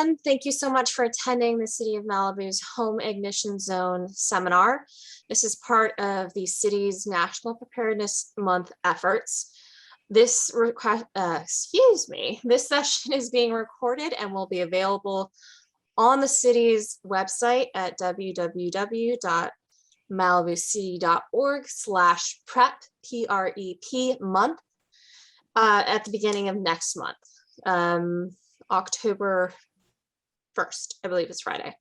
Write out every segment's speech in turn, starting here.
everyone. Thank you so much for attending the City of Malibu's Home Ignition Zone seminar. This is part of the city's National Preparedness Month efforts. This session is being recorded and will be available on the city's website at www.malibucity.org/prep, PREP month at the beginning of next month. October 1st, I believe it's Friday.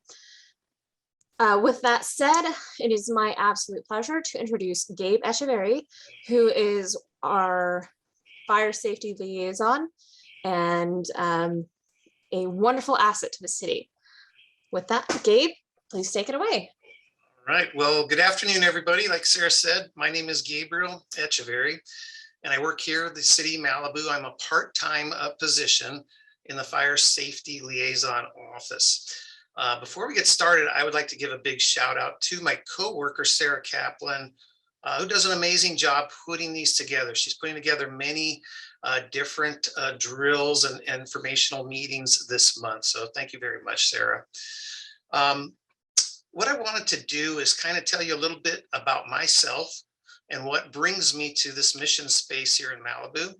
With that said, it is my absolute pleasure to introduce Gabe Echeverry, who is our fire safety liaison and a wonderful asset to the city. With that, Gabe, please take it away. All right, well, good afternoon, everybody. Like Sarah said, my name is Gabriel Echeverry, and I work here at the City of Malibu. I'm a part-time position in the Fire Safety Liaison Office. Before we get started, I would like to give a big shout out to my co-worker, Sarah Kaplan, who does an amazing job putting these together. She's putting together many different drills and informational meetings this month. So thank you very much, Sarah. What I wanted to do is kind of tell you a little bit about myself and what brings me to this mission space here in Malibu,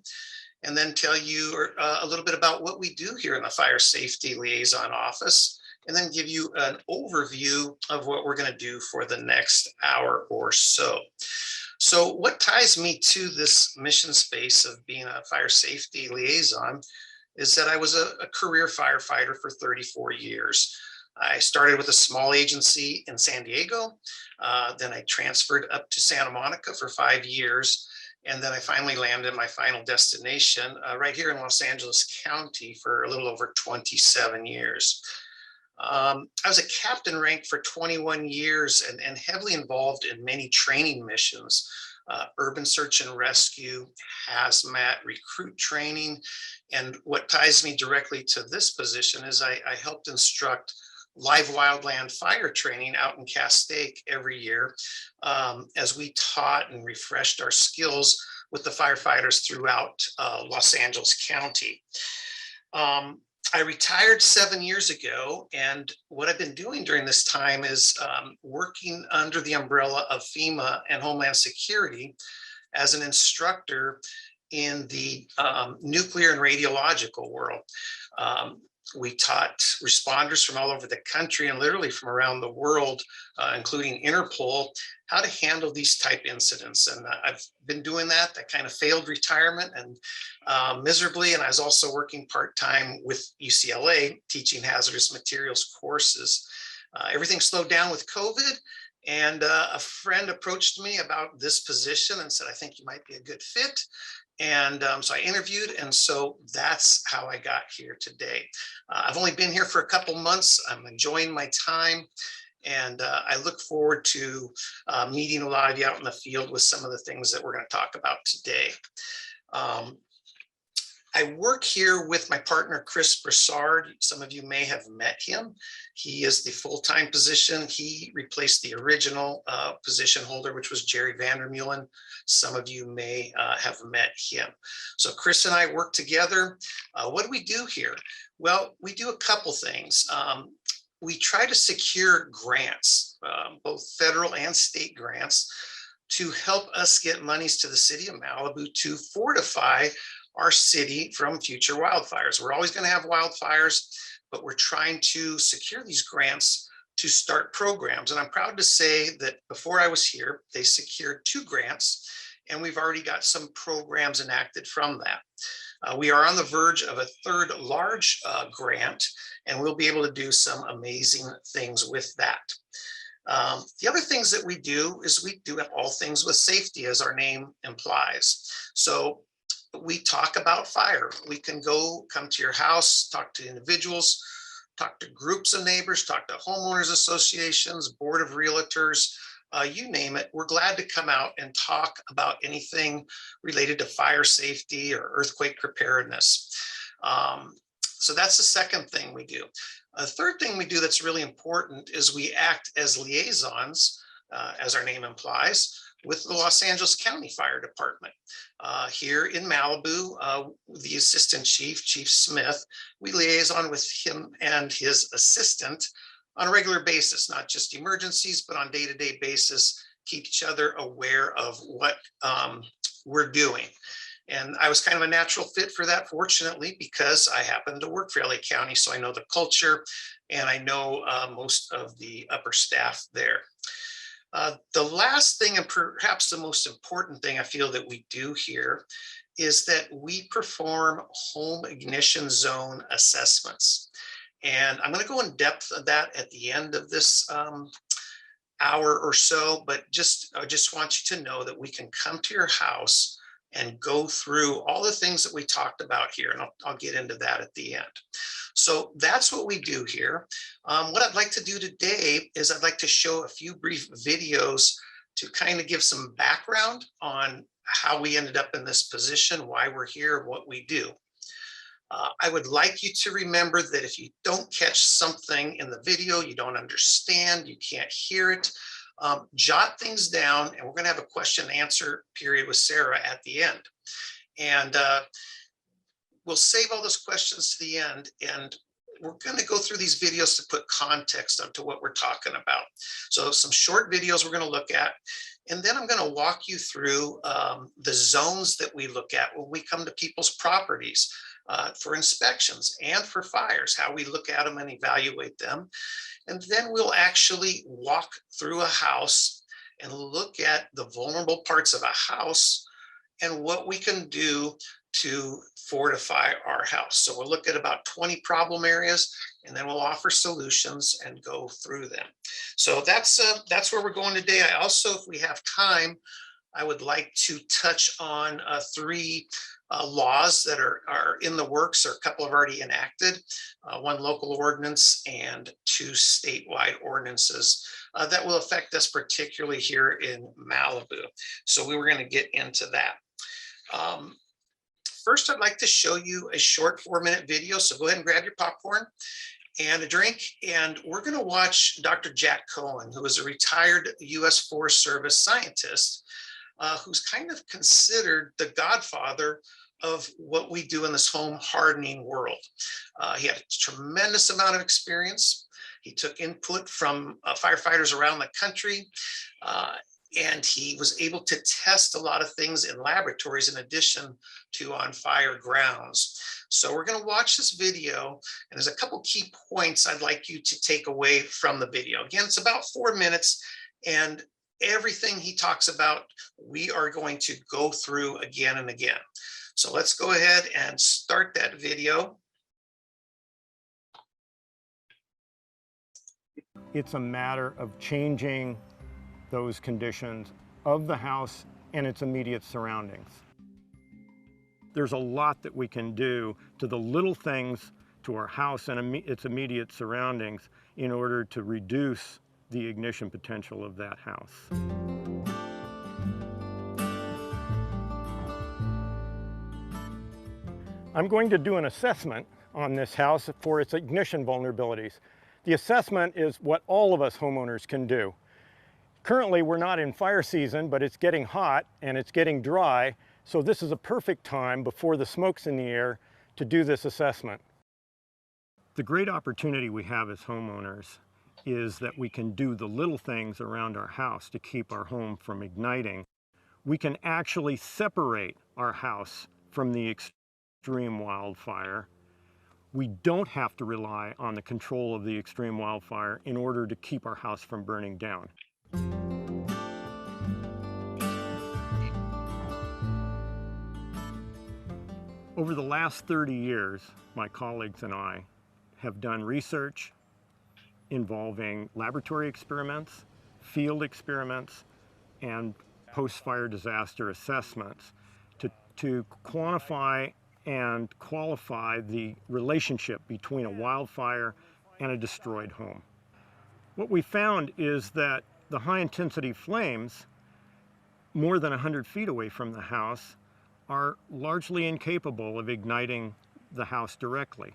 and then tell you a little bit about what we do here in the Fire Safety Liaison Office, and then give you an overview of what we're going to do for the next hour or so. So what ties me to this mission space of being a fire safety liaison is that I was a career firefighter for 34 years. I started with a small agency in San Diego. Then I transferred up to Santa Monica for 5 years. And then I finally landed my final destination right here in Los Angeles County for a little over 27 years. I was a captain rank for 21 years and heavily involved in many training missions, urban search and rescue, hazmat, recruit training. And what ties me directly to this position is I helped instruct live wildland fire training out in Castaic every year as we taught and refreshed our skills with the firefighters throughout Los Angeles County. I retired 7 years ago, and what I've been doing during this time is working under the umbrella of FEMA and Homeland Security as an instructor in the nuclear and radiological world. We taught responders from all over the country and literally from around the world, including Interpol, how to handle these type incidents. And I've been doing that. I kind of failed retirement and miserably. And I was also working part-time with UCLA, teaching hazardous materials courses. Everything slowed down with COVID. And a friend approached me about this position and said, I think you might be a good fit. And so I interviewed, and so that's how I got here today. I've only been here for a couple months. I'm enjoying my time, and I look forward to meeting a lot of you out in the field with some of the things that we're going to talk about today. I work here with my partner, Chris Broussard. Some of you may have met him. He is the full-time position. He replaced the original position holder, which was Jerry Vandermeulen. Some of you may have met him. So Chris and I work together. What do we do here? Well, we do a couple things. We try to secure grants, both federal and state grants, to help us get monies to the city of Malibu to fortify our city from future wildfires. We're always going to have wildfires, but we're trying to secure these grants to start programs. And I'm proud to say that before I was here, they secured 2 grants, and we've already got some programs enacted from that. We are on the verge of a 3rd large grant, and we'll be able to do some amazing things with that. The other things that we do is we do all things with safety, as our name implies. So we talk about fire. We can come to your house, talk to individuals, talk to groups of neighbors, talk to homeowners associations, board of realtors, you name it. We're glad to come out and talk about anything related to fire safety or earthquake preparedness. So that's the second thing we do. A third thing we do that's really important is we act as liaisons, as our name implies, with the Los Angeles County Fire Department. Here in Malibu, the assistant chief, Chief Smith, we liaison with him and his assistant on a regular basis, not just emergencies, but on day-to-day basis, keep each other aware of what we're doing. And I was kind of a natural fit for that, fortunately, because I happen to work for LA County, so I know the culture and I know most of the upper staff there. The last thing, and perhaps the most important thing I feel that we do here, is that we perform home ignition zone assessments. And I'm going to go in depth of that at the end of this hour or so, but I just want you to know that we can come to your house and go through all the things that we talked about here, and I'll get into that at the end. So that's what we do here. What I'd like to do today is I'd like to show a few brief videos to kind of give some background on how we ended up in this position, why we're here, what we do. I would like you to remember that if you don't catch something in the video, you don't understand, you can't hear it, jot things down, and we're going to have a question and answer period with Sarah at the end. And we'll save all those questions to the end, and we're going to go through these videos to put context onto what we're talking about. So some short videos we're going to look at, and then I'm going to walk you through the zones that we look at when we come to people's properties for inspections and for fires, how we look at them and evaluate them. And then we'll actually walk through a house and look at the vulnerable parts of a house and what we can do to fortify our house. So we'll look at about 20 problem areas, and then we'll offer solutions and go through them. So that's where we're going today. I also, if we have time, I would like to touch on 3 laws that are in the works, or a couple have already enacted, 1 local ordinance and 2 statewide ordinances that will affect us particularly here in Malibu. So we were going to get into that. First, I'd like to show you a short 4-minute video. So go ahead and grab your popcorn and a drink, and we're going to watch Dr. Jack Cohen, who is a retired U.S. Forest Service scientist, who's kind of considered the godfather of what we do in this home hardening world. He had a tremendous amount of experience. He took input from firefighters around the country, and he was able to test a lot of things in laboratories in addition to on fire grounds. So we're going to watch this video, and there's a couple key points I'd like you to take away from the video. Again, it's about 4 minutes, and everything he talks about, we are going to go through again and again. So let's go ahead and start that video. It's a matter of changing those conditions of the house and its immediate surroundings. There's a lot that we can do to the little things to our house and its immediate surroundings in order to reduce the ignition potential of that house. I'm going to do an assessment on this house for its ignition vulnerabilities. The assessment is what all of us homeowners can do. Currently, we're not in fire season, but it's getting hot and it's getting dry, so this is a perfect time before the smoke's in the air to do this assessment. The great opportunity we have as homeowners is that we can do the little things around our house to keep our home from igniting. We can actually separate our house from the extreme wildfire. We don't have to rely on the control of the extreme wildfire in order to keep our house from burning down. Over the last 30 years, my colleagues and I have done research involving laboratory experiments, field experiments, and post-fire disaster assessments to quantify and qualify the relationship between a wildfire and a destroyed home. What we found is that the high-intensity flames, more than 100 feet away from the house, are largely incapable of igniting the house directly.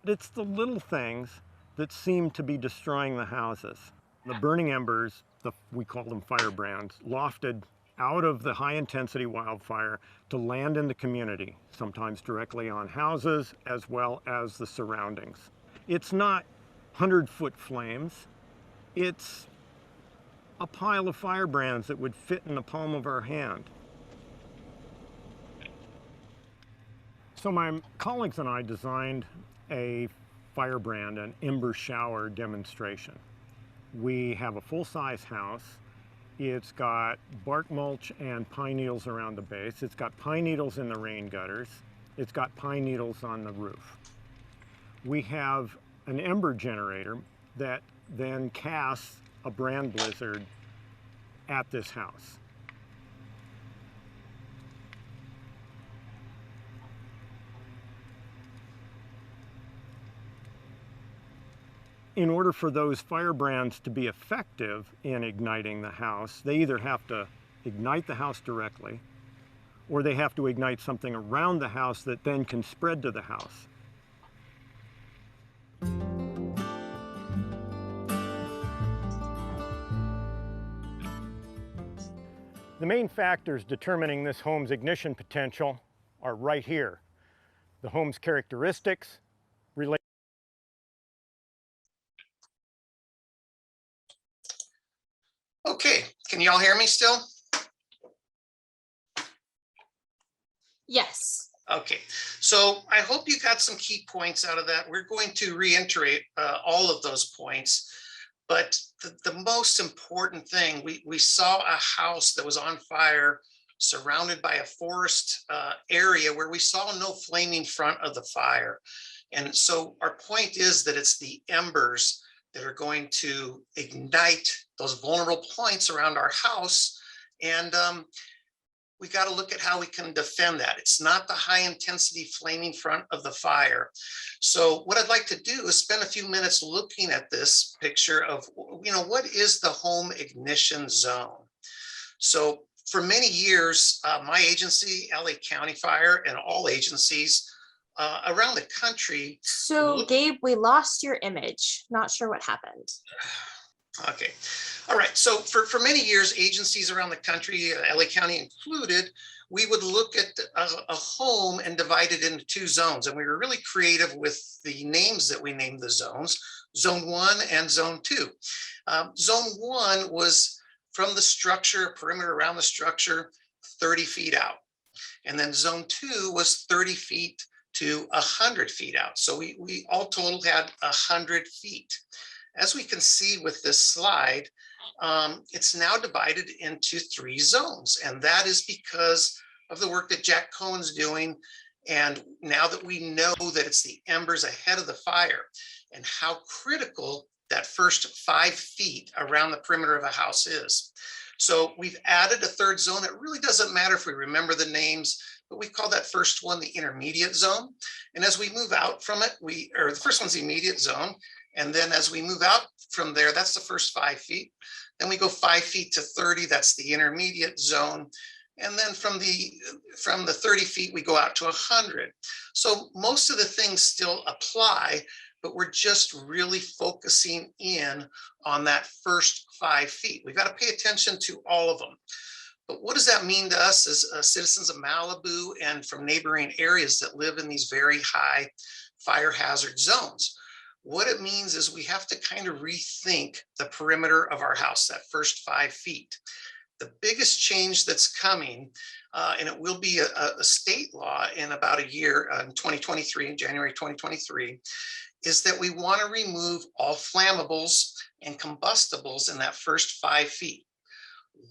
It's the little things that seem to be destroying the houses. The burning embers we call them firebrands, lofted out of the high intensity wildfire to land in the community, sometimes directly on houses as well as the surroundings. It's not 100-foot flames, it's a pile of firebrands that would fit in the palm of our hand. So my colleagues and I designed a firebrand, an Ember shower demonstration. We have a full-size house. It's got bark mulch and pine needles around the base. It's got pine needles in the rain gutters. It's got pine needles on the roof. We have an Ember generator that then casts a brand blizzard at this house. In order for those firebrands to be effective in igniting the house, they either have to ignite the house directly, or they have to ignite something around the house that then can spread to the house. The main factors determining this home's ignition potential are right here. The home's characteristics, Okay, can y'all hear me still? Yes. Okay, so I hope you got some key points out of that. We're going to reiterate all of those points, but the most important thing, we saw a house that was on fire surrounded by a forest area where we saw no flaming front of the fire. And so our point is that it's the embers that are going to ignite those vulnerable points around our house. And we got to look at how we can defend that. It's not the high intensity flaming front of the fire. So what I'd like to do is spend a few minutes looking at this picture of, what is the home ignition zone? So for many years, my agency, LA County Fire, and all agencies around the country. So Gabe, we lost your image. Not sure what happened. Okay. All right. So for many years, agencies around the country, LA County included, we would look at a home and divide it into two zones. And we were really creative with the names that we named the zones, Zone 1 and Zone 2. Zone 1 was from the structure, perimeter around the structure, 30 feet out. And then Zone 2 was 30 feet to 100 feet out. So we all total had 100 feet. As we can see with this slide, it's now divided into 3 zones. And that is because of the work that Jack Cohen's doing. And now that we know that it's the embers ahead of the fire and how critical that first 5 feet around the perimeter of a house is. So we've added a 3rd zone. It really doesn't matter if we remember the names, but we call that first one the intermediate zone. And as we move out from it, the first one's the immediate zone. And then as we move out from there, that's the first 5 feet. Then we go 5 feet to 30, that's the intermediate zone. And then from the 30 feet, we go out to 100. So most of the things still apply, but we're just really focusing in on that first 5 feet. We've got to pay attention to all of them. But what does that mean to us as citizens of Malibu and from neighboring areas that live in these very high fire hazard zones? What it means is we have to kind of rethink the perimeter of our house, that first 5 feet. The biggest change that's coming, and it will be a state law in about a year, in 2023, in January 2023, is that we want to remove all flammables and combustibles in that first 5 feet.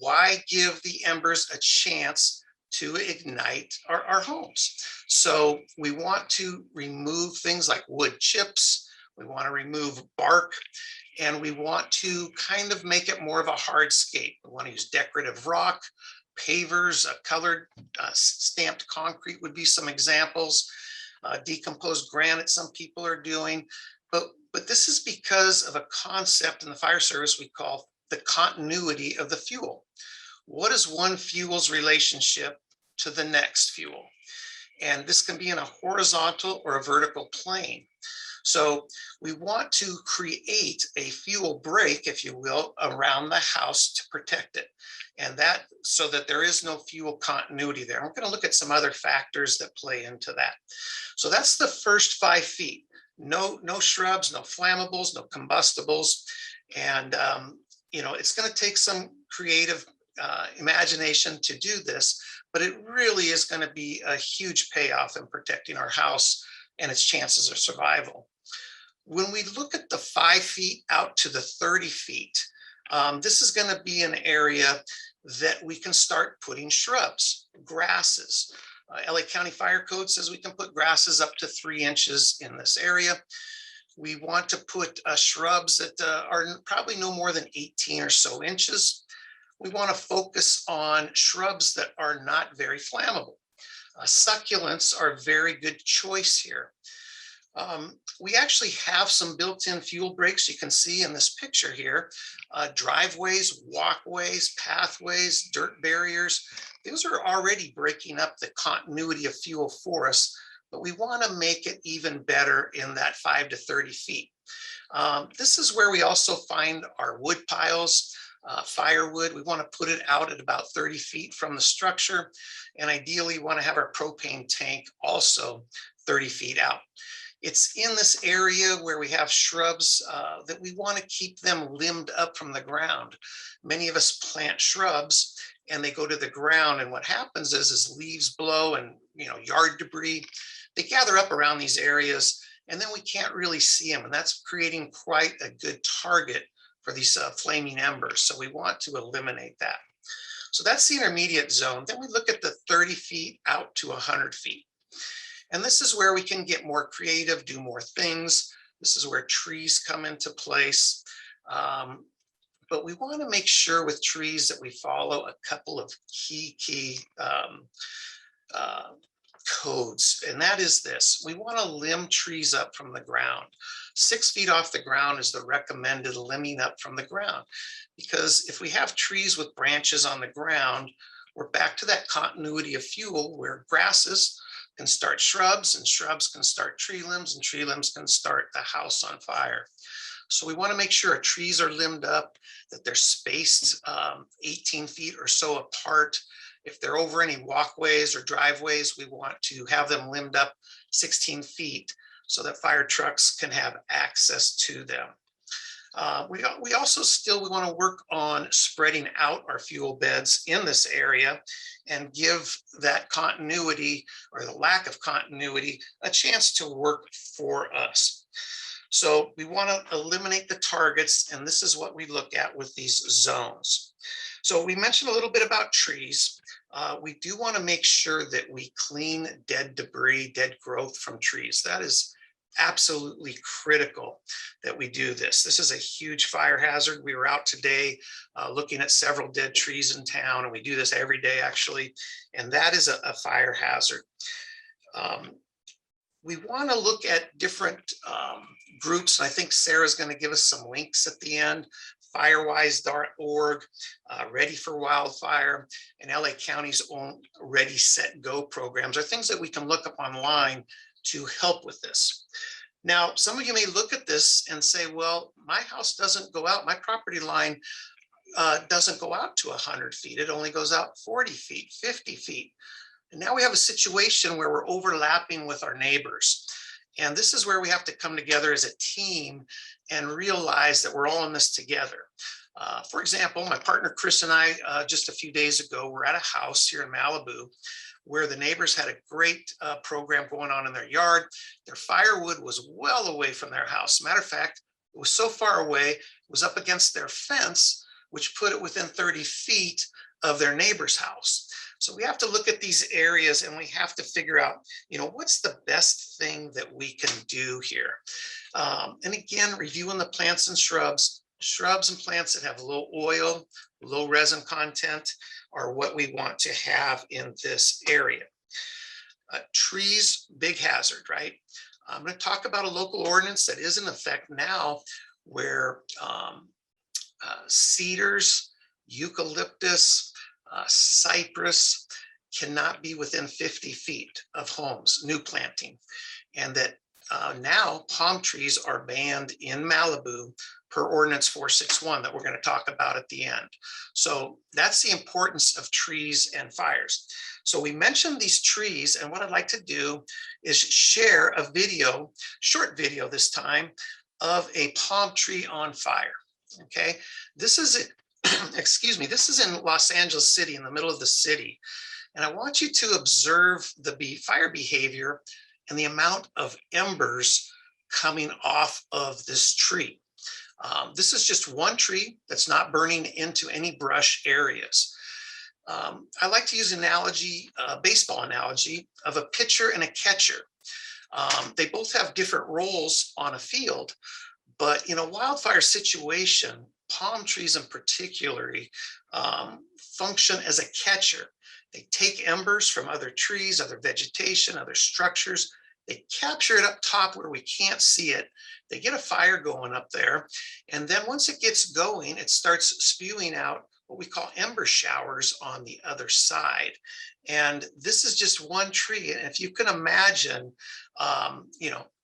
Why give the embers a chance to ignite our homes? So we want to remove things like wood chips. We want to remove bark, and we want to kind of make it more of a hardscape. We want to use decorative rock, pavers, colored stamped concrete would be some examples. Decomposed granite some people are doing, but this is because of a concept in the fire service we call the continuity of the fuel. What is one fuel's relationship to the next fuel? And this can be in a horizontal or a vertical plane. So we want to create a fuel break, if you will, around the house to protect it. And that so that there is no fuel continuity there. We're going to look at some other factors that play into that. So that's the first 5 feet. No shrubs, no flammables, no combustibles. And, it's going to take some creative imagination to do this, but it really is going to be a huge payoff in protecting our house and its chances of survival. When we look at the 5 feet out to the 30 feet, this is going to be an area that we can start putting shrubs, grasses. LA County Fire Code says we can put grasses up to 3 inches in this area. We want to put shrubs that are probably no more than 18 or so inches. We want to focus on shrubs that are not very flammable. Succulents are a very good choice here. We actually have some built-in fuel breaks you can see in this picture here. Driveways, walkways, pathways, dirt barriers. Those are already breaking up the continuity of fuel for us, but we want to make it even better in that 5 to 30 feet. This is where we also find our wood piles, firewood. We want to put it out at about 30 feet from the structure, and ideally want to have our propane tank also 30 feet out. It's in this area where we have shrubs that we want to keep them limbed up from the ground. Many of us plant shrubs and they go to the ground, and what happens is leaves blow and yard debris. They gather up around these areas, and then we can't really see them, and that's creating quite a good target for these flaming embers. So we want to eliminate that. So that's the intermediate zone. Then we look at the 30 feet out to 100 feet. And this is where we can get more creative, do more things. This is where trees come into place. But we want to make sure with trees that we follow a couple of key codes, and that is this. We want to limb trees up from the ground. 6 feet off the ground is the recommended limbing up from the ground, because if we have trees with branches on the ground, we're back to that continuity of fuel where grasses can start shrubs, and shrubs can start tree limbs, and tree limbs can start the house on fire. So we want to make sure our trees are limbed up, that they're spaced 18 feet or so apart. If they're over any walkways or driveways, we want to have them limbed up 16 feet so that fire trucks can have access to them. We also still want to work on spreading out our fuel beds in this area and give that continuity, or the lack of continuity, a chance to work for us. So we want to eliminate the targets, and this is what we look at with these zones. So we mentioned a little bit about trees. We do want to make sure that we clean dead debris, dead growth from trees. That is absolutely critical that we do this. This is a huge fire hazard. We were out today looking at several dead trees in town, and we do this every day actually, and that is a fire hazard. We want to look at different groups, and I think Sarah's going to give us some links at the end. Firewise.org, Ready for Wildfire, and LA County's own Ready, Set, Go programs are things that we can look up online to help with this. Now, some of you may look at this and say, well, my house doesn't go out, my property line doesn't go out to 100 feet, it only goes out 40 feet, 50 feet. And now we have a situation where we're overlapping with our neighbors. And this is where we have to come together as a team and realize that we're all in this together. For example, my partner Chris and I, just a few days ago, were at a house here in Malibu where the neighbors had a great program going on in their yard. Their firewood was well away from their house. Matter of fact, it was so far away, it was up against their fence, which put it within 30 feet of their neighbor's house. So we have to look at these areas and we have to figure out, what's the best thing that we can do here? And again, reviewing the plants and shrubs and plants that have low oil, low resin content are what we want to have in this area. Trees, big hazard, right? I'm going to talk about a local ordinance that is in effect now where cedars, eucalyptus, cypress cannot be within 50 feet of homes, new planting, and that now palm trees are banned in Malibu per Ordinance 461 that we're going to talk about at the end. So that's the importance of trees and fires. So we mentioned these trees, and what I'd like to do is share a video, short video this time, of a palm tree on fire. Okay, this is excuse me, this is in Los Angeles City, in the middle of the city. And I want you to observe the fire behavior and the amount of embers coming off of this tree. This is just one tree that's not burning into any brush areas. I like to use an analogy, a baseball analogy, of a pitcher and a catcher. They both have different roles on a field, but in a wildfire situation, palm trees in particular function as a catcher. They take embers from other trees, other vegetation, other structures. They capture it up top where we can't see it. They get a fire going up there. And then once it gets going, it starts spewing out what we call ember showers on the other side. And this is just one tree. And if you can imagine,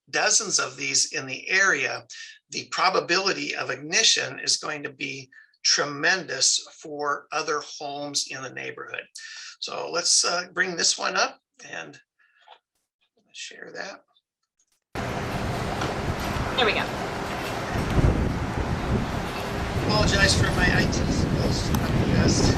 dozens of these in the area, the probability of ignition is going to be tremendous for other homes in the neighborhood. So let's bring this one up and share that. There we go. Apologize for my IT skills. Yes.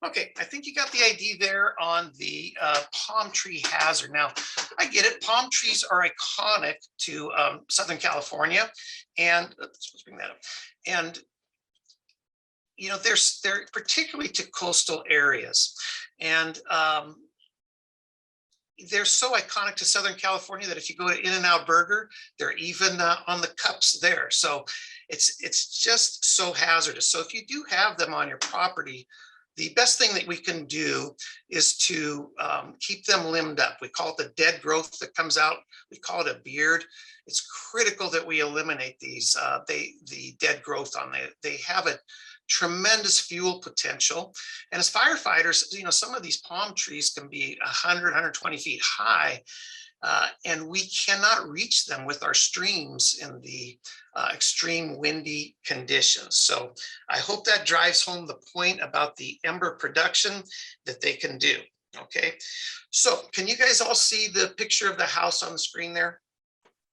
Okay, I think you got the ID there on the palm tree hazard. Now, I get it. Palm trees are iconic to Southern California, and let's bring that up. And they're particularly to coastal areas, and they're so iconic to Southern California that if you go to In-N-Out Burger, they're even on the cups there. So it's just so hazardous. So if you do have them on your property, the best thing that we can do is to keep them limbed up. We call it the dead growth that comes out. We call it a beard. It's critical that we eliminate these, the dead growth on them. They have a tremendous fuel potential. And as firefighters, some of these palm trees can be 100, 120 feet high. And we cannot reach them with our streams in the extreme windy conditions. So I hope that drives home the point about the ember production that they can do. Okay, so can you guys all see the picture of the house on the screen there?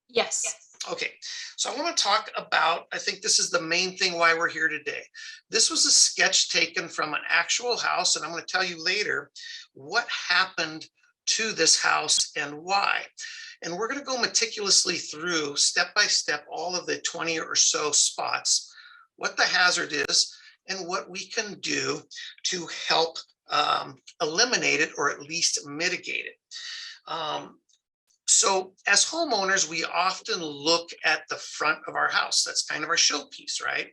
Yes. Okay, so I want to talk about, I think this is the main thing why we're here today. This was a sketch taken from an actual house, and I'm going to tell you later what happened to this house and why. And we're going to go meticulously through step by step all of the 20 or so spots, what the hazard is, and what we can do to help eliminate it or at least mitigate it. So as homeowners, we often look at the front of our house. That's kind of our showpiece, right?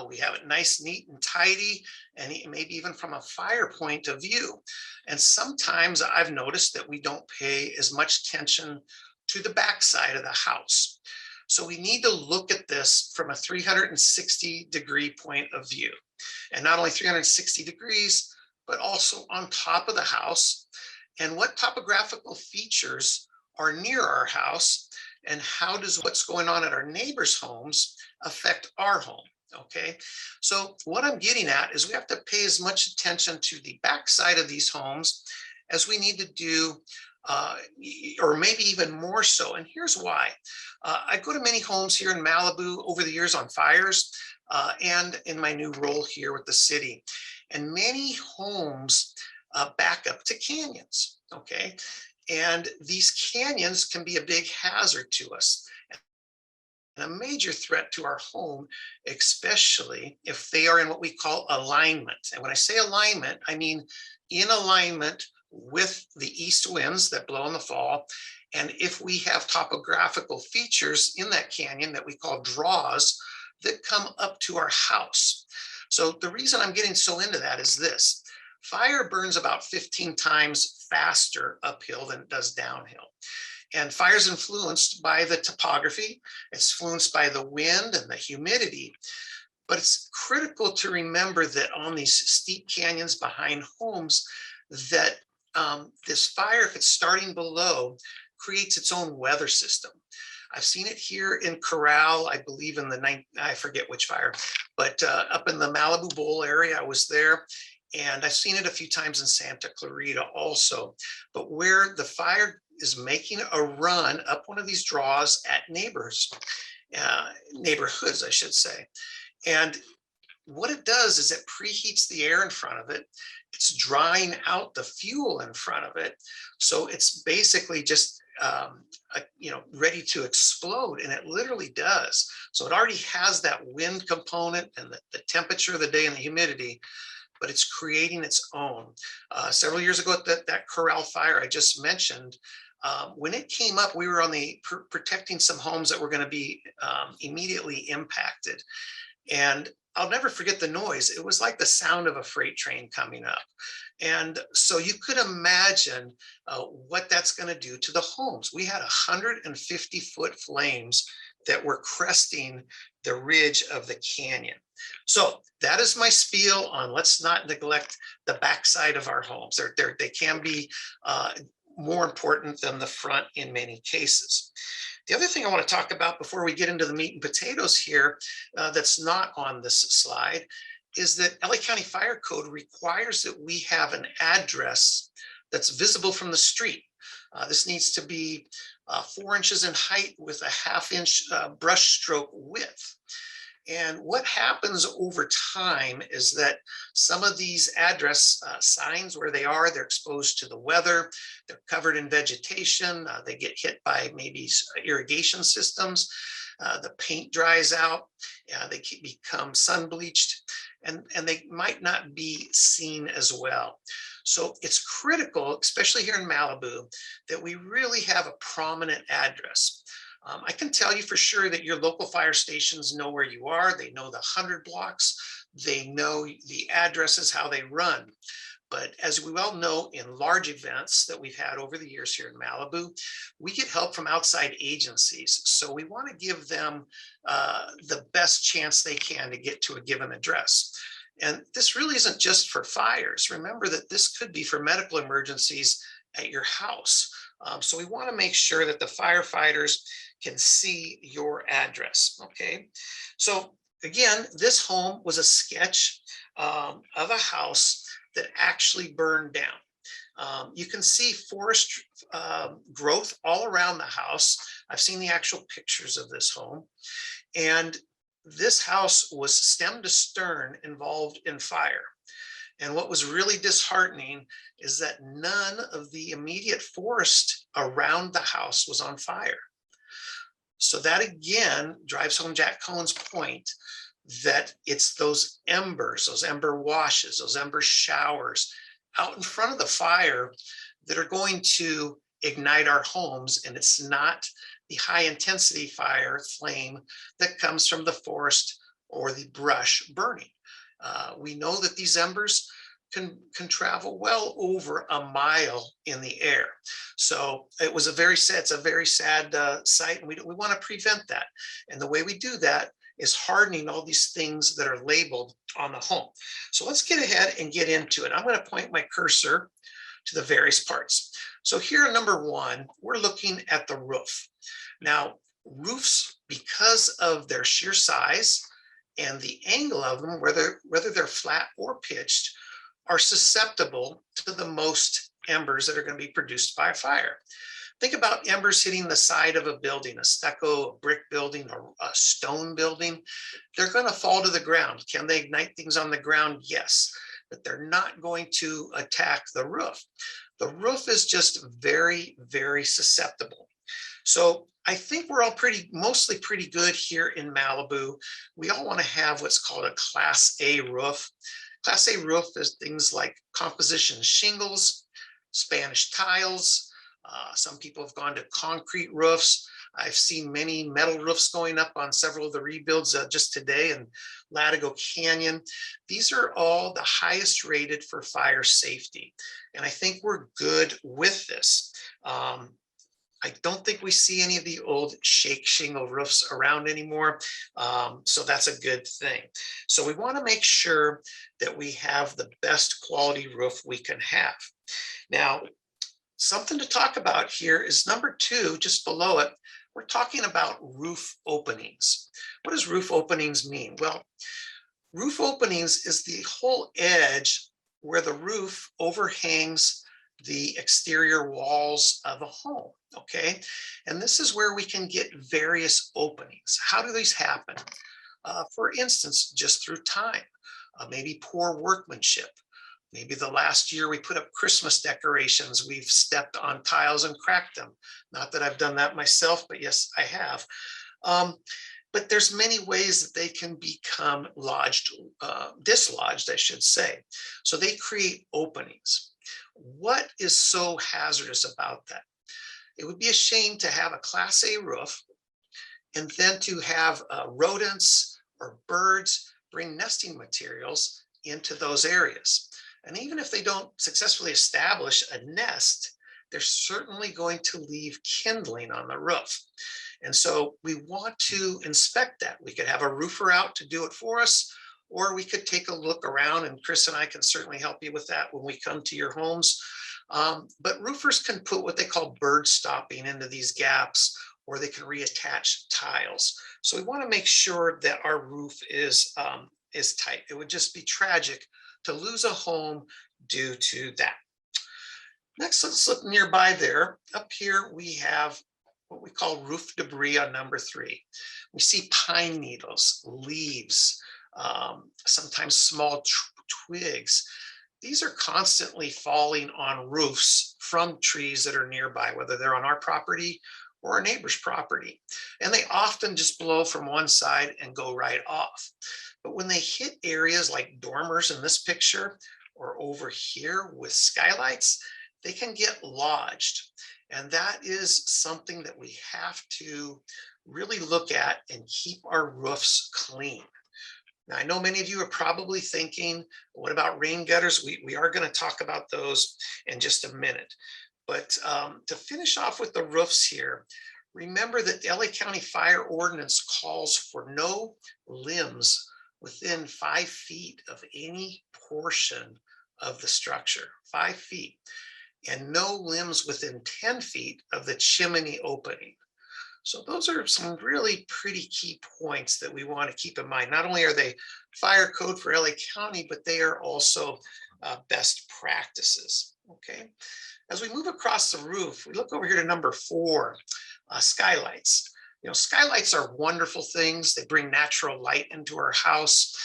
We have it nice, neat, and tidy, and maybe even from a fire point of view. And sometimes I've noticed that we don't pay as much attention to the backside of the house. So we need to look at this from a 360-degree point of view. And not only 360 degrees, but also on top of the house. And what topographical features are near our house, and how does what's going on at our neighbors' homes affect our home? Okay, so what I'm getting at is we have to pay as much attention to the backside of these homes as we need to do, or maybe even more so. And here's why. I go to many homes here in Malibu over the years on fires, and in my new role here with the city. And many homes back up to canyons, okay? And these canyons can be a big hazard to us and a major threat to our home, especially if they are in what we call alignment. And when I say alignment, I mean in alignment with the east winds that blow in the fall. And if we have topographical features in that canyon that we call draws that come up to our house. So the reason I'm getting so into that is this: fire burns about 15 times faster uphill than it does downhill. And fire is influenced by the topography, it's influenced by the wind and the humidity. But it's critical to remember that on these steep canyons behind homes, that this fire, if it's starting below, creates its own weather system. I've seen it here in Corral, I believe in the I forget which fire, but up in the Malibu Bowl area, I was there. And I've seen it a few times in Santa Clarita also. But where the fire is making a run up one of these draws at neighborhoods, I should say. And what it does is it preheats the air in front of it. It's drying out the fuel in front of it. So it's basically just ready to explode, and it literally does. So it already has that wind component and the temperature of the day and the humidity, but it's creating its own. Several years ago at that Corral fire I just mentioned, when it came up, we were on the protecting some homes that were going to be immediately impacted. And I'll never forget the noise. It was like the sound of a freight train coming up. And so you could imagine what that's going to do to the homes. We had 150-foot flames that were cresting the ridge of the canyon. So that is my spiel on let's not neglect the backside of our homes. They can be more important than the front in many cases. The other thing I want to talk about before we get into the meat and potatoes here that's not on this slide is that LA County Fire Code requires that we have an address that's visible from the street. This needs to be 4 inches in height with a 1/2 inch brush stroke width. And what happens over time is that some of these address signs, where they're exposed to the weather, they're covered in vegetation, they get hit by maybe irrigation systems, the paint dries out, they become sun bleached, and they might not be seen as well. So it's critical, especially here in Malibu, that we really have a prominent address. I can tell you for sure that your local fire stations know where you are. They know the 100 blocks. They know the addresses, how they run. But as we well know, in large events that we've had over the years here in Malibu, we get help from outside agencies. So we want to give them the best chance they can to get to a given address. And this really isn't just for fires. Remember that this could be for medical emergencies at your house. So we want to make sure that the firefighters can see your address. Okay. So again, this home was a sketch of a house that actually burned down. You can see forest growth all around the house. I've seen the actual pictures of this home. And this house was stem to stern involved in fire. And what was really disheartening is that none of the immediate forest around the house was on fire. So that again drives home Jack Cohen's point that it's those embers, those ember washes, those ember showers out in front of the fire that are going to ignite our homes. And it's not the high intensity fire flame that comes from the forest or the brush burning. We know that these embers can travel well over a mile in the air. So it's a very sad sight, and we want to prevent that. And the way we do that is hardening all these things that are labeled on the home. So let's get ahead and get into it. I'm going to point my cursor to the various parts. So here in number 1, we're looking at the roof. Now, roofs, because of their sheer size and the angle of them, whether they're flat or pitched, are susceptible to the most embers that are going to be produced by a fire. Think about embers hitting the side of a building, a stucco, a brick building, or a stone building. They're going to fall to the ground. Can they ignite things on the ground? Yes, but they're not going to attack the roof. The roof is just very, very susceptible. So I think we're all mostly pretty good here in Malibu. We all want to have what's called a Class A roof. Class A roof is things like composition shingles, Spanish tiles. Some people have gone to concrete roofs. I've seen many metal roofs going up on several of the rebuilds just today in Latigo Canyon. These are all the highest rated for fire safety. And I think we're good with this. I don't think we see any of the old shake shingle roofs around anymore. So that's a good thing. So we want to make sure that we have the best quality roof we can have. Now, something to talk about here is number 2, just below it. We're talking about roof openings. What does roof openings mean? Well, roof openings is the whole edge where the roof overhangs the exterior walls of a home, okay? And this is where we can get various openings. How do these happen? For instance, just through time, maybe poor workmanship. Maybe the last year we put up Christmas decorations, we've stepped on tiles and cracked them. Not that I've done that myself, but yes, I have. But there's many ways that they can become dislodged, I should say. So they create openings. What is so hazardous about that? It would be a shame to have a Class A roof and then to have rodents or birds bring nesting materials into those areas. And even if they don't successfully establish a nest, they're certainly going to leave kindling on the roof. And so we want to inspect that. We could have a roofer out to do it for us, or we could take a look around, and Chris and I can certainly help you with that when we come to your homes. But roofers can put what they call bird stopping into these gaps, or they can reattach tiles. So we want to make sure that our roof is tight. It would just be tragic to lose a home due to that. Next, let's look nearby there. Up here, we have what we call roof debris on number 3. We see pine needles, leaves, sometimes small twigs. These are constantly falling on roofs from trees that are nearby, whether they're on our property or a neighbor's property. And they often just blow from one side and go right off. But when they hit areas like dormers in this picture, or over here with skylights, they can get lodged. And that is something that we have to really look at and keep our roofs clean. Now, I know many of you are probably thinking, what about rain gutters? We are going to talk about those in just a minute. But to finish off with the roofs here, remember that the LA County Fire Ordinance calls for no limbs within 5 feet of any portion of the structure, 5 feet, and no limbs within 10 feet of the chimney opening. So those are some really pretty key points that we want to keep in mind. Not only are they fire code for LA County, but they are also best practices, okay? As we move across the roof, we look over here to number 4, skylights. You know, skylights are wonderful things. They bring natural light into our house,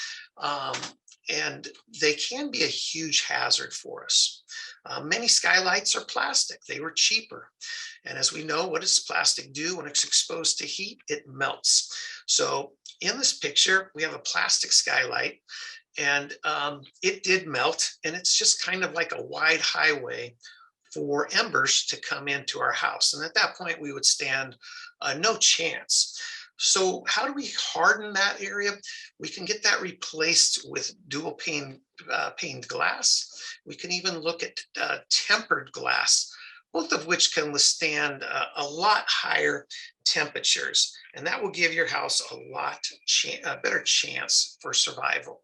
and they can be a huge hazard for us. Many skylights are plastic. They were cheaper. And as we know, what does plastic do when it's exposed to heat? It melts. So in this picture, we have a plastic skylight, and it did melt, and it's just kind of like a wide highway for embers to come into our house. And at that point, we would stand no chance. So how do we harden that area? We can get that replaced with dual paned glass. We can even look at tempered glass, both of which can withstand a lot higher temperatures. And that will give your house a better chance for survival.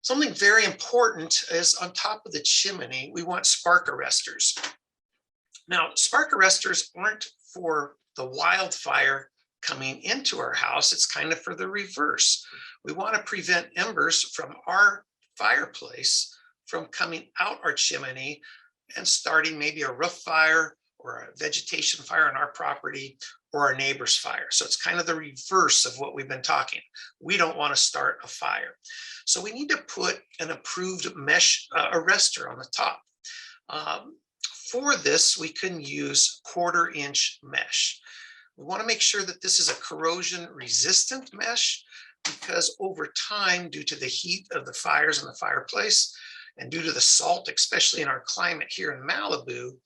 Something very important is on top of the chimney, we want spark arresters. Now, spark arresters aren't for the wildfire coming into our house. It's kind of for the reverse. We want to prevent embers from our fireplace from coming out our chimney and starting maybe a roof fire or a vegetation fire on our property or our neighbor's fire. So it's kind of the reverse of what we've been talking. We don't want to start a fire. So we need to put an approved mesh arrestor on the top. For this, we can use 1/4-inch mesh. We want to make sure that this is a corrosion resistant mesh because over time, due to the heat of the fires in the fireplace and due to the salt, especially in our climate here in Malibu,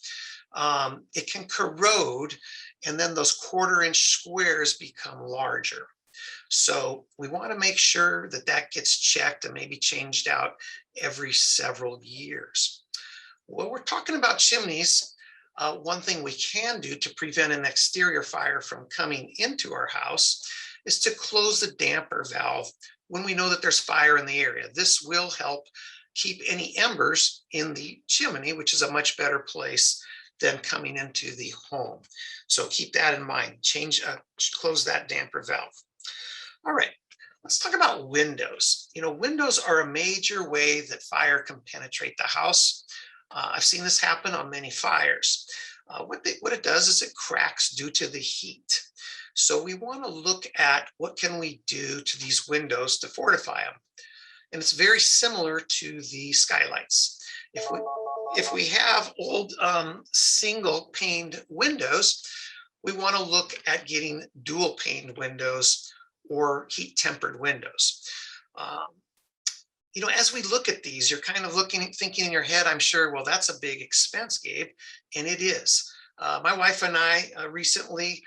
it can corrode, and then those 1/4-inch squares become larger. So we want to make sure that that gets checked and maybe changed out every several years. Well, we're talking about chimneys. One thing we can do to prevent an exterior fire from coming into our house is to close the damper valve when we know that there's fire in the area. This will help keep any embers in the chimney, which is a much better place than coming into the home. So keep that in mind. Close that damper valve. All right, let's talk about windows. Windows are a major way that fire can penetrate the house. I've seen this happen on many fires. What it does is it cracks due to the heat. So we want to look at what can we do to these windows to fortify them. And it's very similar to the skylights. If we have old single paned windows, we want to look at getting dual paned windows or heat tempered windows. As we look at these, you're kind of thinking in your head, I'm sure, well, that's a big expense, Gabe. And it is. My wife and I recently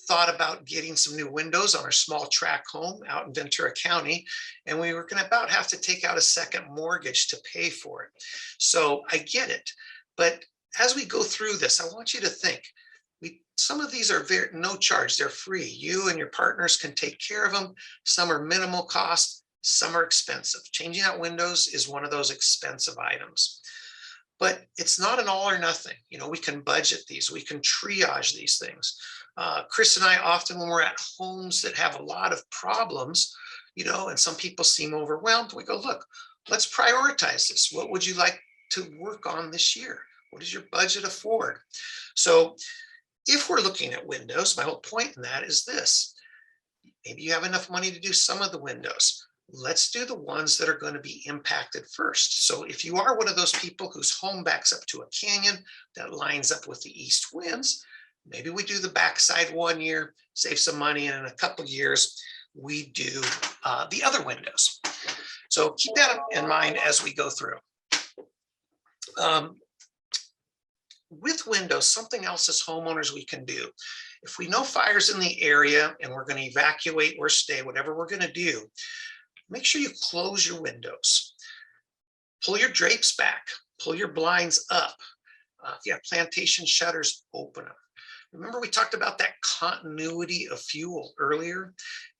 thought about getting some new windows on our small tract home out in Ventura County, and we were going to about have to take out a second mortgage to pay for it. So I get it. But as we go through this, I want you to think, some of these are no charge, they're free. You and your partners can take care of them. Some are minimal cost. Some are expensive. Changing out windows is one of those expensive items. But it's not an all or nothing. We can budget these. We can triage these things. Chris and I often, when we're at homes that have a lot of problems, and some people seem overwhelmed, we go, look, let's prioritize this. What would you like to work on this year? What does your budget afford? So if we're looking at windows, my whole point in that is this. Maybe you have enough money to do some of the windows. Let's do the ones that are going to be impacted first. So if you are one of those people whose home backs up to a canyon that lines up with the east winds, maybe we do the backside 1 year, save some money, and in a couple of years, we do the other windows. So keep that in mind as we go through. With windows, something else as homeowners we can do. If we know fire's in the area and we're going to evacuate or stay, whatever we're going to do, make sure you close your windows. Pull your drapes back. Pull your blinds up. If you have plantation shutters, open them. Remember, we talked about that continuity of fuel earlier,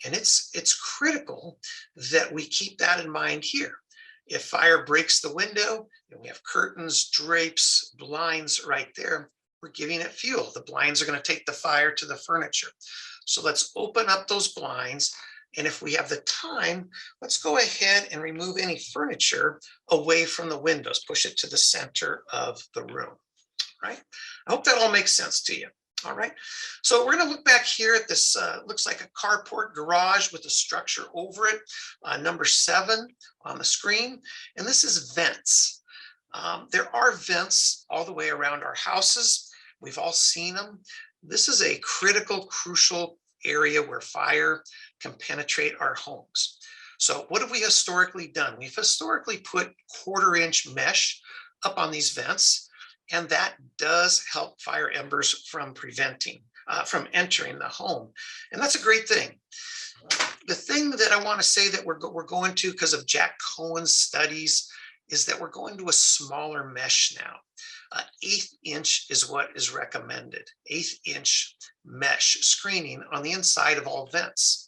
and it's critical that we keep that in mind here. If fire breaks the window and we have curtains, drapes, blinds right there, we're giving it fuel. The blinds are going to take the fire to the furniture. So let's open up those blinds. And if we have the time, let's go ahead and remove any furniture away from the windows, push it to the center of the room, right? I hope that all makes sense to you. All right, so we're going to look back here at this, looks like a carport garage with a structure over it, number 7 on the screen, and this is vents. There are vents all the way around our houses. We've all seen them. This is a critical, crucial area where fire can penetrate our homes. So what have we historically done? We've historically put 1/4-inch mesh up on these vents, and that does help fire embers from from entering the home. And that's a great thing. The thing that I want to say that we're going to, because of Jack Cohen's studies, is that we're going to a smaller mesh now. 1/8 inch is what is recommended. 1/8 inch mesh screening on the inside of all vents.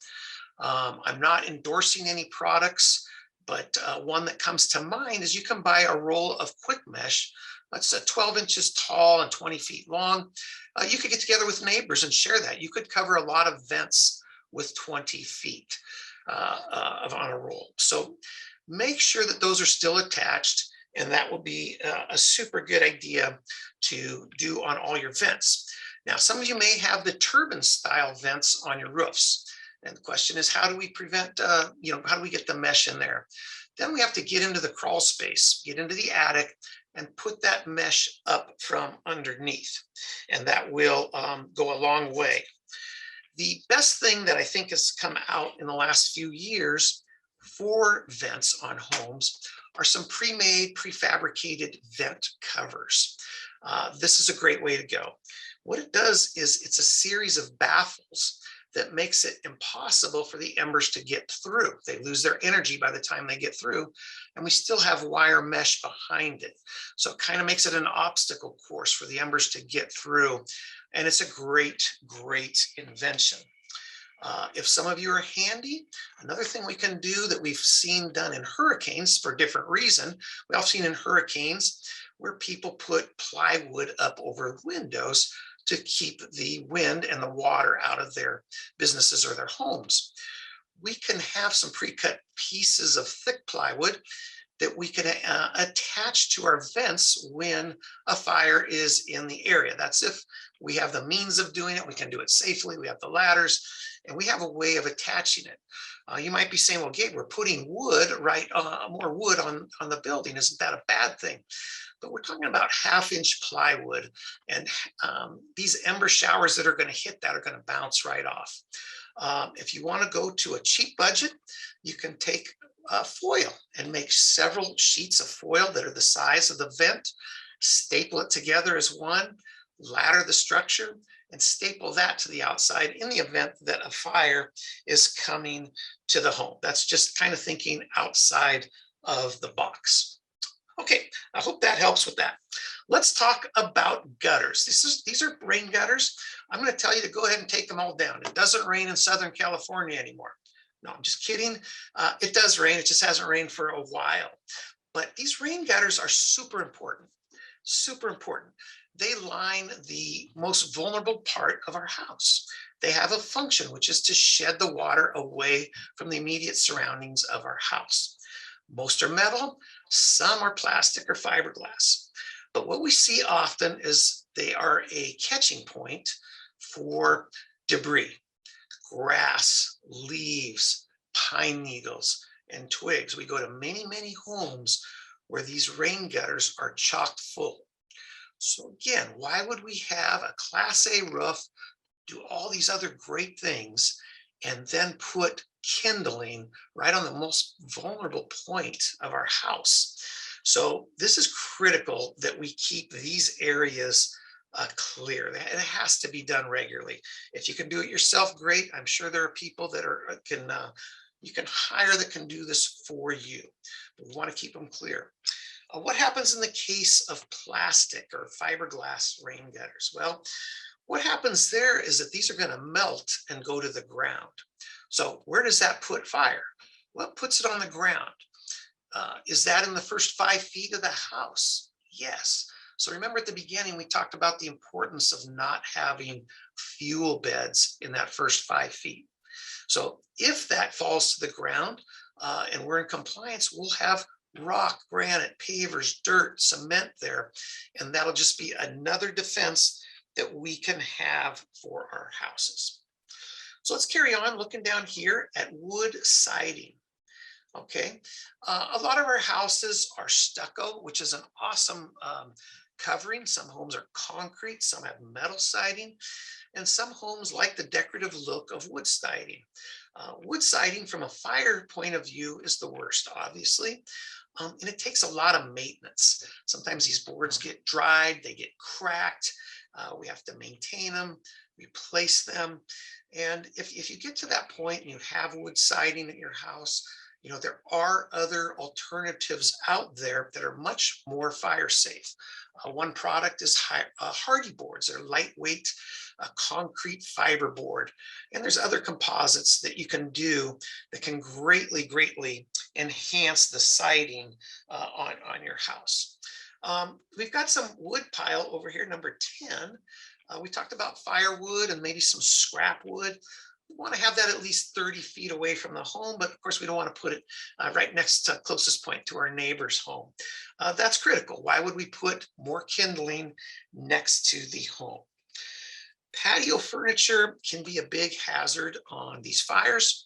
I'm not endorsing any products, but one that comes to mind is you can buy a roll of quick mesh that's 12 inches tall and 20 feet long. You could get together with neighbors and share that. You could cover a lot of vents with 20 feet on a roll. So make sure that those are still attached, and that will be a super good idea to do on all your vents. Now, some of you may have the turbine style vents on your roofs. And the question is, how do we prevent, how do we get the mesh in there? Then we have to get into the crawl space, get into the attic, and put that mesh up from underneath. And that will go a long way. The best thing that I think has come out in the last few years for vents on homes are some pre-made, prefabricated vent covers. This is a great way to go. What it does is it's a series of baffles that makes it impossible for the embers to get through. They lose their energy by the time they get through, and we still have wire mesh behind it. So it kind of makes it an obstacle course for the embers to get through. And it's a great, great invention. If some of you are handy, another thing we can do that we've seen done in hurricanes for a different reason, we all seen in hurricanes where people put plywood up over windows to keep the wind and the water out of their businesses or their homes. We can have some pre-cut pieces of thick plywood that we can attach to our vents when a fire is in the area. That's if we have the means of doing it, we can do it safely, we have the ladders, and we have a way of attaching it. You might be saying, well, Gabe, we're putting wood, right, more wood on the building. Isn't that a bad thing? But we're talking about 1/2-inch plywood, and these ember showers that are going to hit that are going to bounce right off. If you want to go to a cheap budget, you can take foil and make several sheets of foil that are the size of the vent, staple it together as one, ladder the structure, and staple that to the outside in the event that a fire is coming to the home. That's just kind of thinking outside of the box. Okay, I hope that helps with that. Let's talk about gutters. These are rain gutters. I'm going to tell you to go ahead and take them all down. It doesn't rain in Southern California anymore. No, I'm just kidding. It does rain. It just hasn't rained for a while. But these rain gutters are super important. Super important. They line the most vulnerable part of our house. They have a function, which is to shed the water away from the immediate surroundings of our house. Most are metal, some are plastic or fiberglass. But what we see often is they are a catching point for debris, grass, leaves, pine needles, and twigs. We go to many, many homes where these rain gutters are chock full. So again, why would we have a Class A roof, do all these other great things, and then put kindling right on the most vulnerable point of our house? So this is critical that we keep these areas clear. It has to be done regularly. If you can do it yourself, great. I'm sure there are people that you can hire that can do this for you. But we want to keep them clear. What happens in the case of plastic or fiberglass rain gutters? Well, what happens there is that these are going to melt and go to the ground. So where does that put fire? Well, it puts it on the ground. Is that in the first 5 feet of the house? Yes. So remember at the beginning, we talked about the importance of not having fuel beds in that first 5 feet. So if that falls to the ground and we're in compliance, we'll have rock, granite, pavers, dirt, cement there, and that'll just be another defense that we can have for our houses. So let's carry on looking down here at wood siding. Okay, a lot of our houses are stucco, which is an awesome covering. Some homes are concrete, some have metal siding, and some homes like the decorative look of wood siding. Wood siding from a fire point of view is the worst, obviously. And it takes a lot of maintenance. Sometimes these boards get dried, they get cracked. We have to maintain them, replace them. And if you get to that point and you have wood siding at your house, you know, there are other alternatives out there that are much more fire safe. One product is hardy boards. They're lightweight concrete fiber board. And there's other composites that you can do that can greatly, greatly enhance the siding on your house. We've got some wood pile over here, number 10. We talked about firewood and maybe some scrap wood. We want to have that at least 30 feet away from the home, but of course we don't want to put it right next to closest point to our neighbor's home. That's critical. Why would we put more kindling next to the home? Patio furniture can be a big hazard on these fires.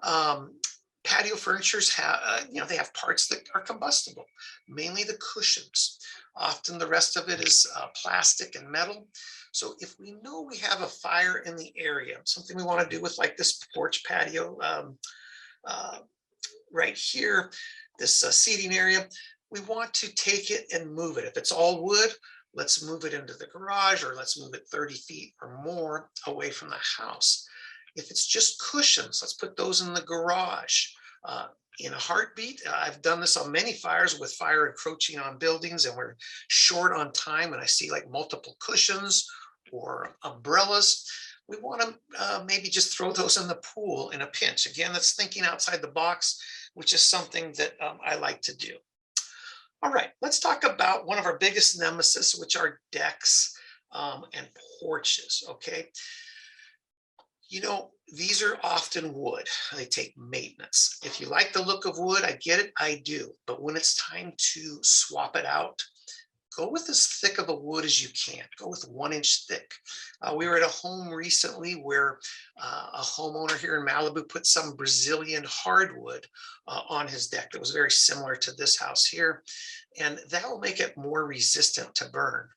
Patio furnitures have, they have parts that are combustible, mainly the cushions. Often the rest of it is plastic and metal. So if we know we have a fire in the area, something we want to do with like this porch patio uh, right here, this seating area, we want to take it and move it. If it's all wood, let's move it into the garage, or let's move it 30 feet or more away from the house. If it's just cushions, let's put those in the garage. In a heartbeat, I've done this on many fires with fire encroaching on buildings and we're short on time and I see like multiple cushions or umbrellas. We want to maybe just throw those in the pool in a pinch. Again, that's thinking outside the box, which is something that I like to do. All right, let's talk about one of our biggest nemesis, which are decks and porches, okay? You know, these are often wood. They take maintenance. If you like the look of wood, I get it, I do. But when it's time to swap it out, go with as thick of a wood as you can. Go with 1 inch thick. We were at a home recently where a homeowner here in Malibu put some Brazilian hardwood on his deck that was very similar to this house here. And that will make it more resistant to burn.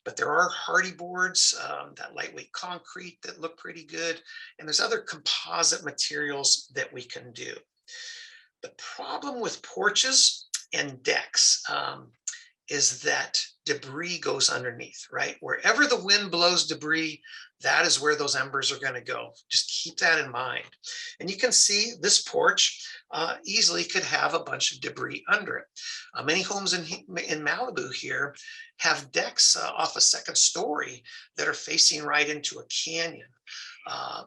But there are hardy boards, that lightweight concrete that look pretty good. And there's other composite materials that we can do. The problem with porches and decks is that debris goes underneath, right? Wherever the wind blows debris, that is where those embers are going to go. Just keep that in mind. And you can see this porch easily could have a bunch of debris under it. Many homes in Malibu here have decks off a second story that are facing right into a canyon. A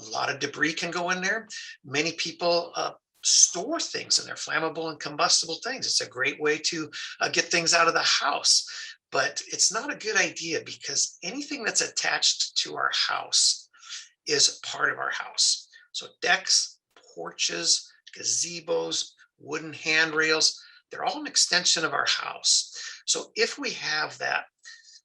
lot of debris can go in there. Many people store things in there, flammable and combustible things. It's a great way to get things out of the house, but it's not a good idea because anything that's attached to our house is part of our house. So decks, porches, gazebos, wooden handrails, they're all an extension of our house. So if we have that,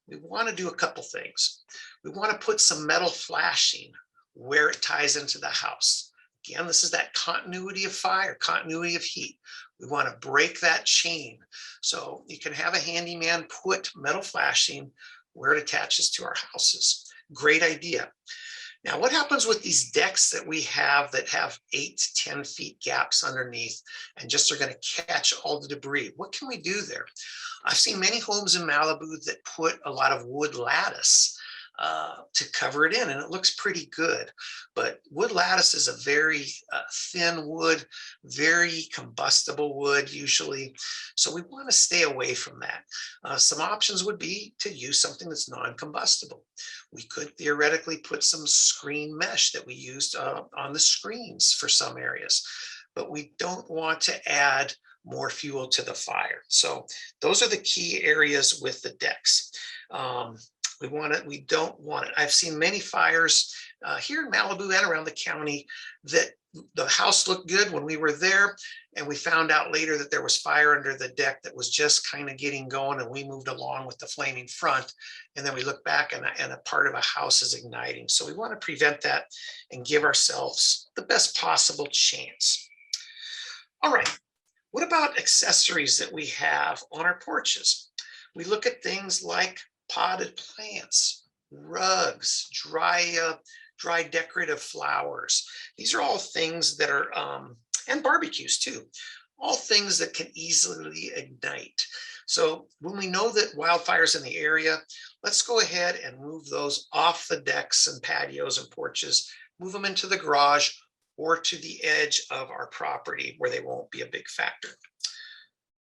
we want to do a couple things. We want to put some metal flashing where it ties into the house. Again, this is that continuity of fire, continuity of heat. We want to break that chain. So you can have a handyman put metal flashing where it attaches to our houses. Great idea. Now, what happens with these decks that we have that have 8 to 10 feet gaps underneath and just are going to catch all the debris? What can we do there? I've seen many homes in Malibu that put a lot of wood lattice to cover it in, and it looks pretty good. But wood lattice is a very thin wood, very combustible wood usually. So we want to stay away from that. Some options would be to use something that's non-combustible. We could theoretically put some screen mesh that we used on the screens for some areas, but we don't want to add more fuel to the fire. So those are the key areas with the decks. We want it, we don't want it. I've seen many fires here in Malibu and around the county that the house looked good when we were there, and we found out later that there was fire under the deck that was just kind of getting going, and we moved along with the flaming front, and then we look back and a part of a house is igniting. So we want to prevent that and give ourselves the best possible chance. All right, what about accessories that we have on our porches? We look at things like potted plants, rugs, dry decorative flowers. These are all things that are, and barbecues too, all things that can easily ignite. So when we know that wildfire's in the area, let's go ahead and move those off the decks and patios and porches, move them into the garage or to the edge of our property where they won't be a big factor.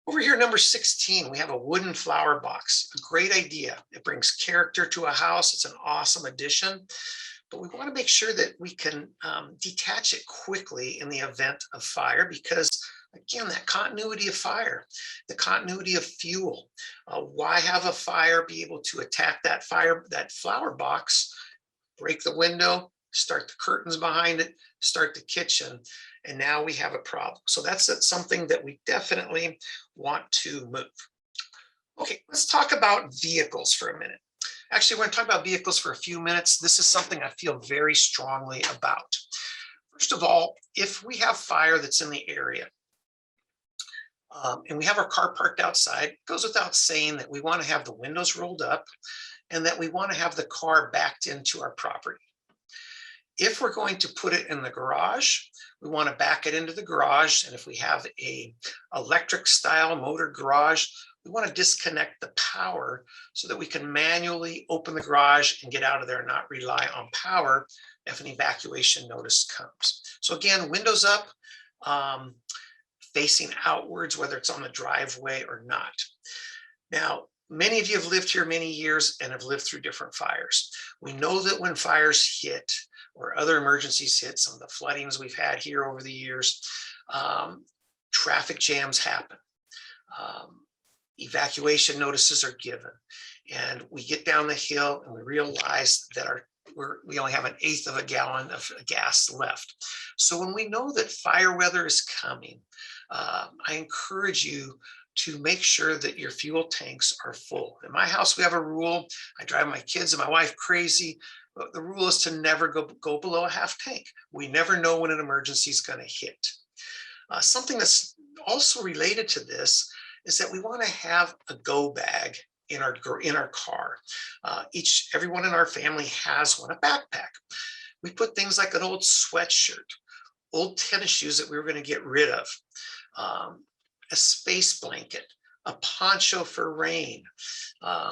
Over here, number 16, we have a wooden flower box. A great idea. It brings character to a house. It's an awesome addition, but we want to make sure that we can detach it quickly in the event of fire because, again, that continuity of fire, the continuity of fuel. Why have a fire be able to attack that flower box, break the window, start the curtains behind it, start the kitchen, and now we have a problem. So that's something that we definitely want to move. Okay, let's talk about vehicles for a minute. Actually, we're going to talk about vehicles for a few minutes. This is something I feel very strongly about. First of all, if we have fire that's in the area, and we have our car parked outside, it goes without saying that we want to have the windows rolled up and that we want to have the car backed into our property. If we're going to put it in the garage, we want to back it into the garage. And if we have a electric style motor garage, we want to disconnect the power so that we can manually open the garage and get out of there and not rely on power if an evacuation notice comes. So again, windows up, facing outwards, whether it's on the driveway or not. Now, many of you have lived here many years and have lived through different fires. We know that when fires hit or other emergencies hit, some of the floodings we've had here over the years, traffic jams happen. Evacuation notices are given, and we get down the hill and we realize that we only have 1/8 of a gallon of gas left. So when we know that fire weather is coming, I encourage you to make sure that your fuel tanks are full. In my house, we have a rule. I drive my kids and my wife crazy, but the rule is to never go below a half tank. We never know when an emergency is going to hit. Something that's also related to this is that we want to have a go bag in our car. Everyone in our family has one, a backpack. We put things like an old sweatshirt, old tennis shoes that we were going to get rid of, a space blanket, a poncho for rain,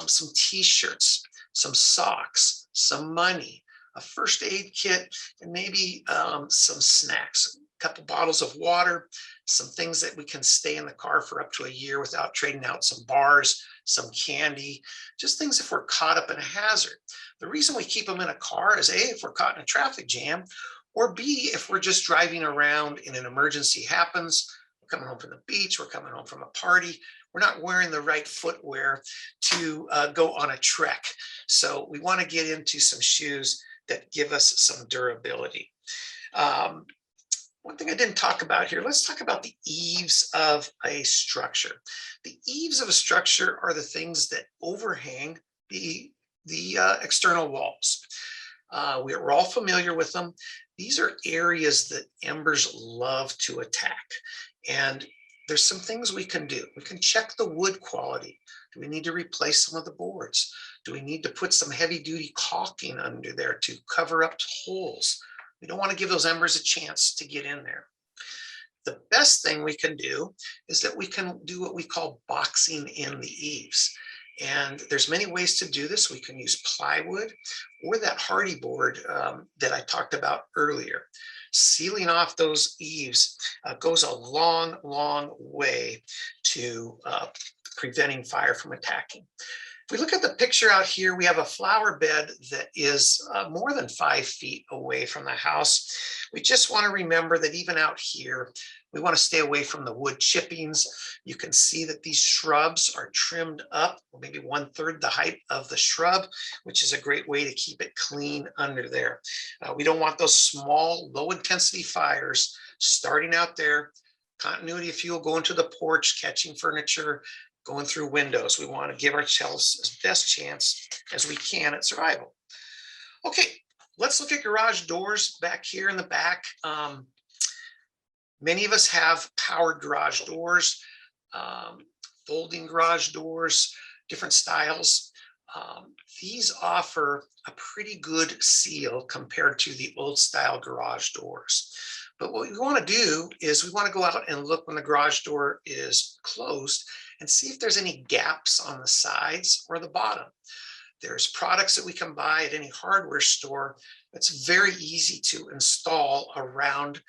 some t-shirts, some socks, some money, a first aid kit, and maybe some snacks, a couple bottles of water, some things that we can stay in the car for up to a year without trading out, some bars, some candy, just things if we're caught up in a hazard. The reason we keep them in a car is A, if we're caught in a traffic jam, or B, if we're just driving around and an emergency happens, we're coming home from the beach, we're coming home from a party, we're not wearing the right footwear to go on a trek. So we want to get into some shoes that give us some durability. One thing I didn't talk about here, let's talk about the eaves of a structure. The eaves of a structure are the things that overhang the external walls. We're all familiar with them. These are areas that embers love to attack. And there's some things we can do. We can check the wood quality. Do we need to replace some of the boards? Do we need to put some heavy duty caulking under there to cover up holes? We don't want to give those embers a chance to get in there. The best thing we can do is that we can do what we call boxing in the eaves. And there's many ways to do this. We can use plywood or that hardy board that I talked about earlier. Sealing off those eaves goes a long, long way to preventing fire from attacking. If we look at the picture out here, we have a flower bed that is more than 5 feet away from the house. We just want to remember that even out here, we want to stay away from the wood chippings. You can see that these shrubs are trimmed up, maybe 1/3 the height of the shrub, which is a great way to keep it clean under there. We don't want those small, low intensity fires starting out there, continuity of fuel going to the porch, catching furniture, going through windows. We want to give ourselves the best chance as we can at survival. Okay, let's look at garage doors back here in the back. Many of us have powered garage doors, folding garage doors, different styles. These offer a pretty good seal compared to the old style garage doors. But what we want to do is we want to go out and look when the garage door is closed and see if there's any gaps on the sides or the bottom. There's products that we can buy at any hardware store that's very easy to install around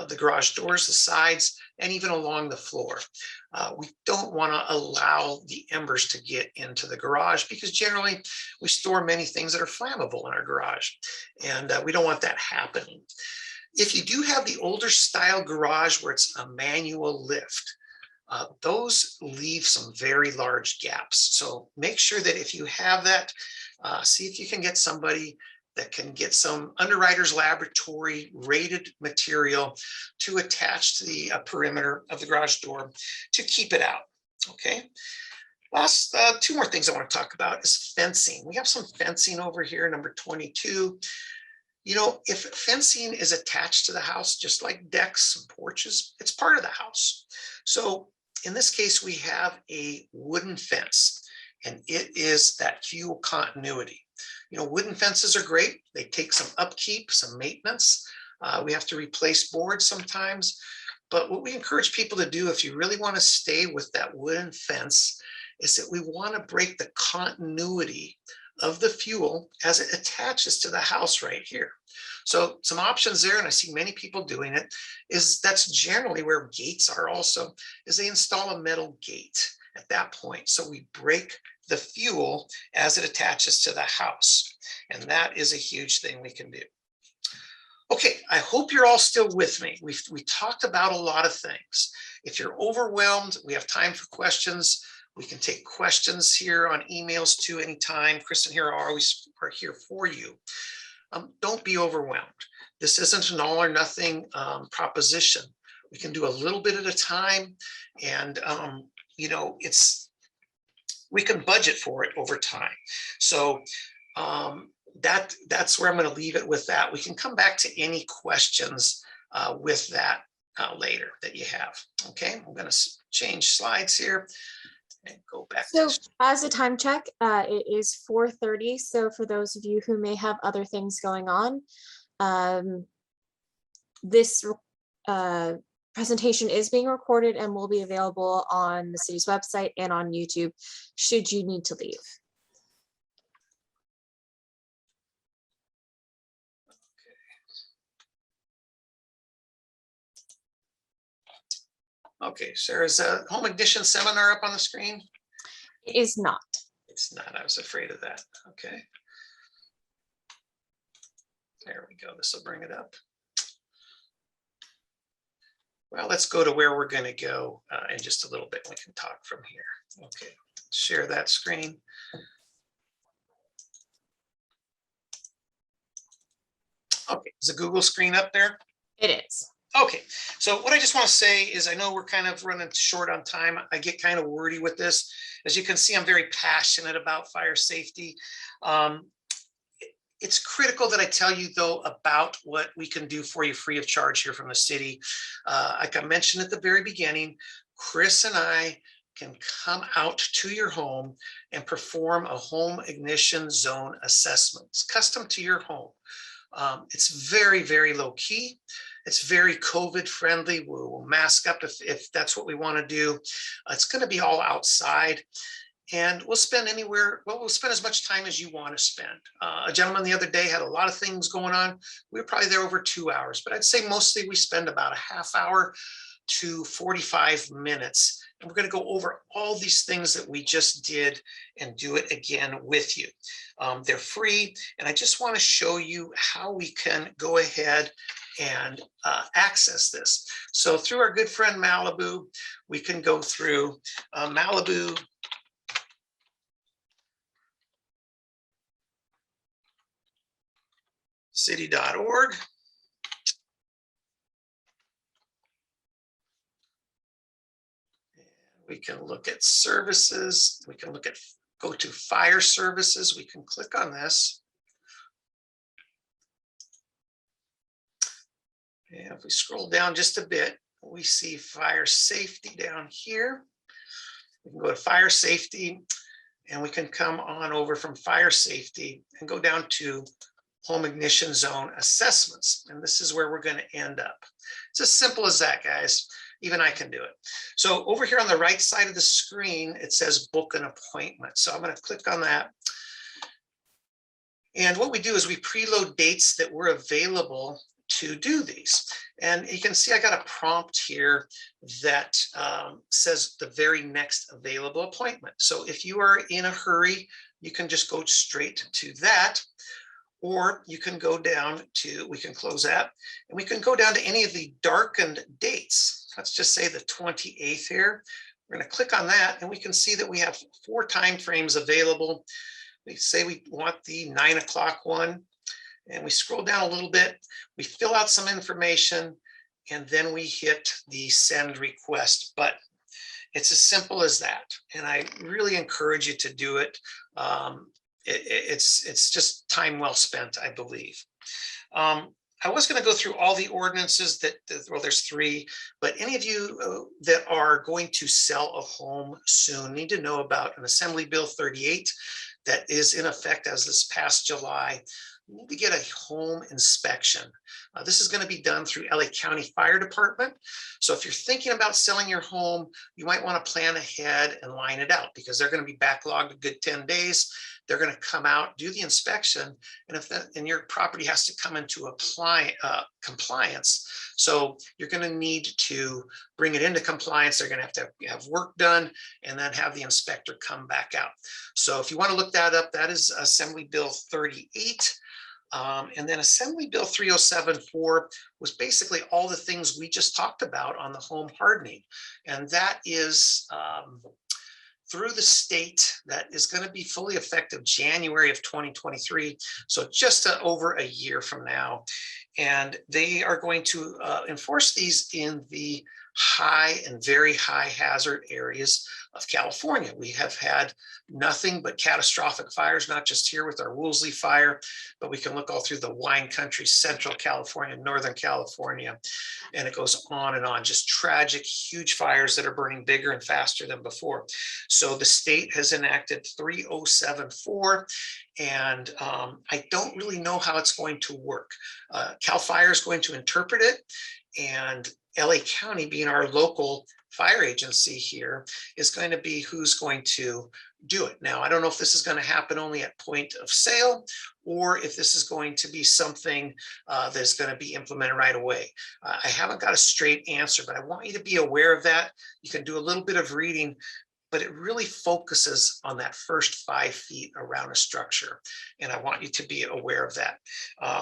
the garage doors, the sides, and even along the floor. We don't want to allow the embers to get into the garage because generally we store many things that are flammable in our garage, and we don't want that happening. If you do have the older style garage where it's a manual lift, those leave some very large gaps. So make sure that if you have that, see if you can get somebody that can get some Underwriters Laboratory rated material to attach to the perimeter of the garage door to keep it out. Okay. Last 2 more things I want to talk about is fencing. We have some fencing over here, number 22. You know, if fencing is attached to the house, just like decks and porches, it's part of the house. So in this case, we have a wooden fence, and it is that fuel continuity. You know, wooden fences are great. They take some upkeep, some maintenance. We have to replace boards sometimes. But what we encourage people to do, if you really want to stay with that wooden fence, is that we want to break the continuity of the fuel as it attaches to the house right here. So some options there, and I see many people doing it, is that's generally where gates are also, is they install a metal gate at that point. So we break the fuel as it attaches to the house. And that is a huge thing we can do. Okay, I hope you're all still with me. We talked about a lot of things. If you're overwhelmed, we have time for questions. We can take questions here on emails too anytime. Kristen here are here for you. Don't be overwhelmed. This isn't an all or nothing proposition. We can do a little bit at a time, and you know, we can budget for it over time. So that's where I'm going to leave it with that. We can come back to any questions with that later that you have. Okay, I'm going to change slides here and go back. So as a time check, it is 4:30. So for those of you who may have other things going on, this presentation is being recorded and will be available on the city's website and on YouTube should you need to leave. Okay, Sarah's home ignition seminar up on the screen? It is not. It's not. I was afraid of that. Okay. There we go. This will bring it up. Well, let's go to where we're going to go in just a little bit. We can talk from here. Okay, share that screen. Okay, is the Google screen up there? It is. Okay, so what I just want to say is I know we're kind of running short on time. I get kind of wordy with this. As you can see, I'm very passionate about fire safety. It's critical that I tell you, though, about what we can do for you free of charge here from the city. Like I mentioned at the very beginning, Chris and I can come out to your home and perform a home ignition zone assessment. It's custom to your home. It's very, very low key. It's very COVID friendly. We'll mask up if that's what we want to do. It's going to be all outside. And we'll spend we'll spend as much time as you want to spend. A gentleman the other day had a lot of things going on. We were probably there over 2 hours, but I'd say mostly we spend about a half hour to 45 minutes. And we're going to go over all these things that we just did and do it again with you. They're free. And I just want to show you how we can go ahead and access this. So through our good friend Malibu, we can go through Malibu. City.org. We can look at services. We can look at, go to fire services. We can click on this. And if we scroll down just a bit, we see fire safety down here. We can go to fire safety, and we can come on over from fire safety and go down to home ignition zone assessments. And this is where we're going to end up. It's as simple as that, guys. Even I can do it. So over here on the right side of the screen, it says book an appointment. So I'm going to click on that. And what we do is we preload dates that were available to do these. And you can see I got a prompt here that says the very next available appointment. So if you are in a hurry, you can just go straight to that. Or you can go down to, we can close that, and we can go down to any of the darkened dates. Let's just say the 28th here. We're going to click on that, and we can see that we have 4 time frames available. We say we want the 9 o'clock one, and we scroll down a little bit. We fill out some information, and then we hit the send request button. It's as simple as that, and I really encourage you to do it. It's just time well spent, I believe. I I was going to go through all the ordinances well, there's 3, but any of you that are going to sell a home soon need to know about an Assembly Bill 38 that is in effect as this past July. You need to get a home inspection. This is going to be done through LA County Fire Department. So if you're thinking about selling your home, you might want to plan ahead and line it out, because they're going to be backlogged a good 10 days. They're going to come out, do the inspection, and your property has to come into compliance. So you're going to need to bring it into compliance. They're going to have work done, and then have the inspector come back out. So if you want to look that up, that is Assembly Bill 38. And then Assembly Bill 3074 was basically all the things we just talked about on the home hardening. And that is through the state, that is going to be fully effective January of 2023. So just over a year from now. And they are going to enforce these in the high and very high hazard areas of California. We have had nothing but catastrophic fires, not just here with our Woolsey fire, but we can look all through the wine country, Central California, Northern California, and it goes on and on. Just tragic, huge fires that are burning bigger and faster than before. So the state has enacted 3074, and I don't really know how it's going to work. CAL FIRE is going to interpret it, and LA County, being our local fire agency here, is going to be who's going to do it. Now, I don't know if this is going to happen only at point of sale, or if this is going to be something that's going to be implemented right away. I haven't got a straight answer, but I want you to be aware of that. You can do a little bit of reading, but it really focuses on that first 5 feet around a structure. And I want you to be aware of that.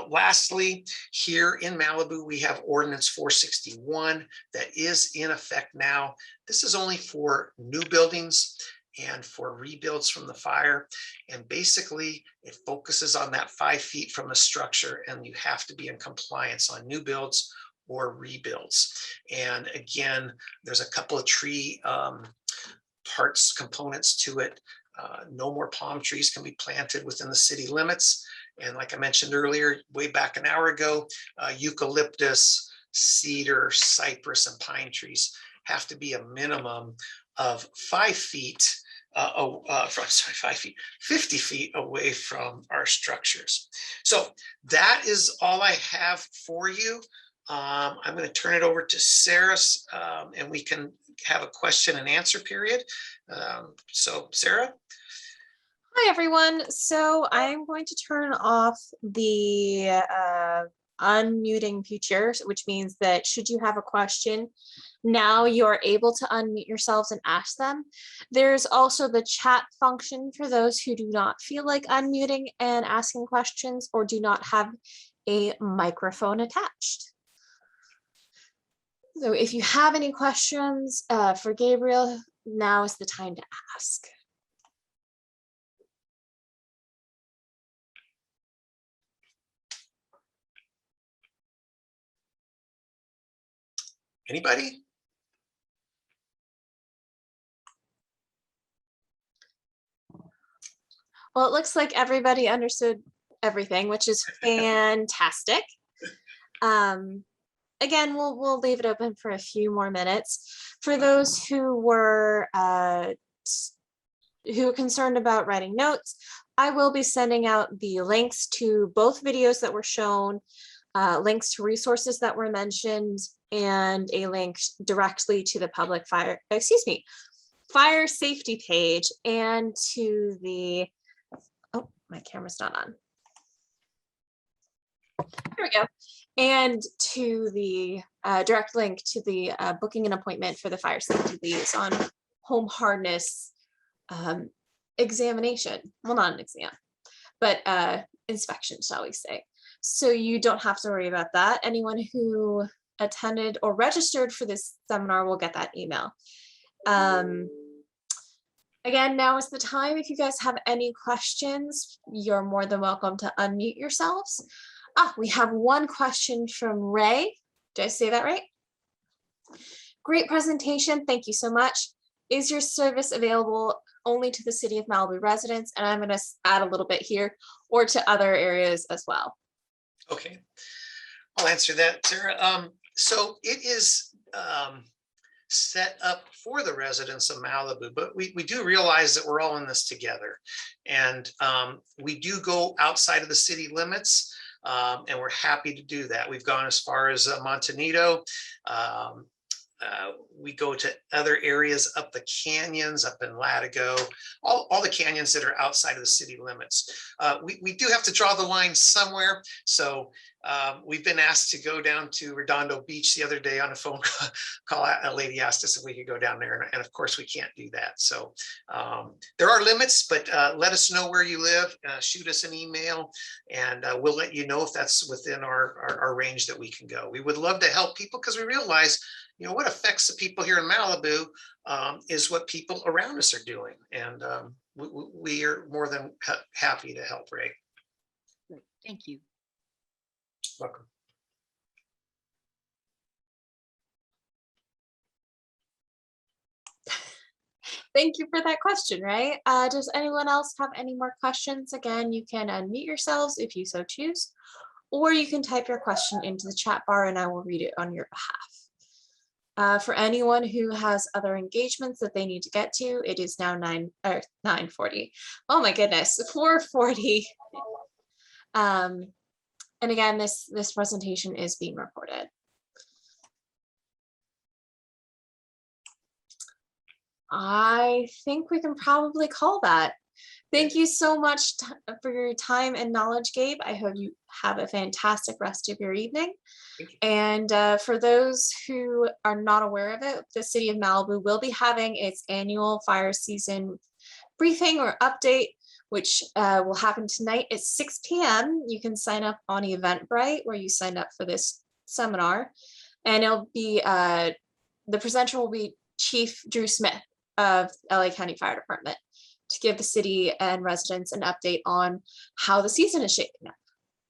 Lastly, here in Malibu, we have Ordinance 461 that is in effect now. This is only for new buildings and for rebuilds from the fire. And basically, it focuses on that 5 feet from the structure, and you have to be in compliance on new builds or rebuilds. And again, there's a couple of tree components to it. No more palm trees can be planted within the city limits. And like I mentioned earlier, way back an hour ago, eucalyptus, cedar, cypress, and pine trees have to be a minimum of 5 feet, 50 feet away from our structures. So that is all I have for you. I'm going to turn it over to Sarah, and we can have a question and answer period. So Sarah. Hi, everyone. So I'm going to turn off the unmuting feature, which means that should you have a question, now you're able to unmute yourselves and ask them. There's also the chat function for those who do not feel like unmuting and asking questions, or do not have a microphone attached. So if you have any questions for Gabriel, now is the time to ask. Anybody? Well, it looks like everybody understood everything, which is fantastic. Again, we'll leave it open for a few more minutes. For those who were concerned about writing notes, I will be sending out the links to both videos that were shown, links to resources that were mentioned, and a link directly to the public fire safety page, and to the, oh, my camera's not on. There we go. And to the direct link to the booking an appointment for the fire safety liaison home hardness examination. Well, not an exam, but inspection, shall we say. So you don't have to worry about that. Anyone who attended or registered for this seminar will get that email. Again, now is the time. If you guys have any questions, you're more than welcome to unmute yourselves. We have one question from Ray. Did I say that right? Great presentation. Thank you so much. Is your service available only to the City of Malibu residents? And I'm going to add a little bit here, or to other areas as well. Okay. I'll answer that, Sarah. So it is set up for the residents of Malibu, but we do realize that we're all in this together. And we do go outside of the city limits, and we're happy to do that. We've gone as far as Montanito. We go to other areas up the canyons, up in Latigo, all the canyons that are outside of the city limits. We do have to draw the line somewhere. So we've been asked to go down to Redondo Beach the other day on a phone call. A lady asked us if we could go down there. And of course, we can't do that. So there are limits, but let us know where you live. Shoot us an email, and we'll let you know if that's within our range that we can go. We would love to help people because we realize, you know, what affects the people here in Malibu is what people around us are doing. And we are more than happy to help, Ray. Great. Thank you. Welcome. Thank you for that question, Ray. Does anyone else have any more questions? Again, you can unmute yourselves if you so choose, or you can type your question into the chat bar and I will read it on your behalf. For anyone who has other engagements that they need to get to, it is now 9:40. Oh my goodness, 4:40. And again, this presentation is being recorded. I think we can probably call that. Thank you so much for your time and knowledge, Gabe. I hope you have a fantastic rest of your evening. And for those who are not aware of it, the city of Malibu will be having its annual fire season briefing or update, which will happen tonight at 6 p.m. You can sign up on Eventbrite where you signed up for this seminar. And it'll be, the presenter will be Chief Drew Smith of LA County Fire Department to give the city and residents an update on how the season is shaping up.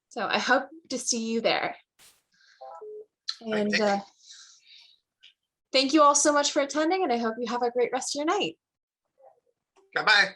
So I hope to see you there. And thank you all so much for attending, and I hope you have a great rest of your night. Bye-bye.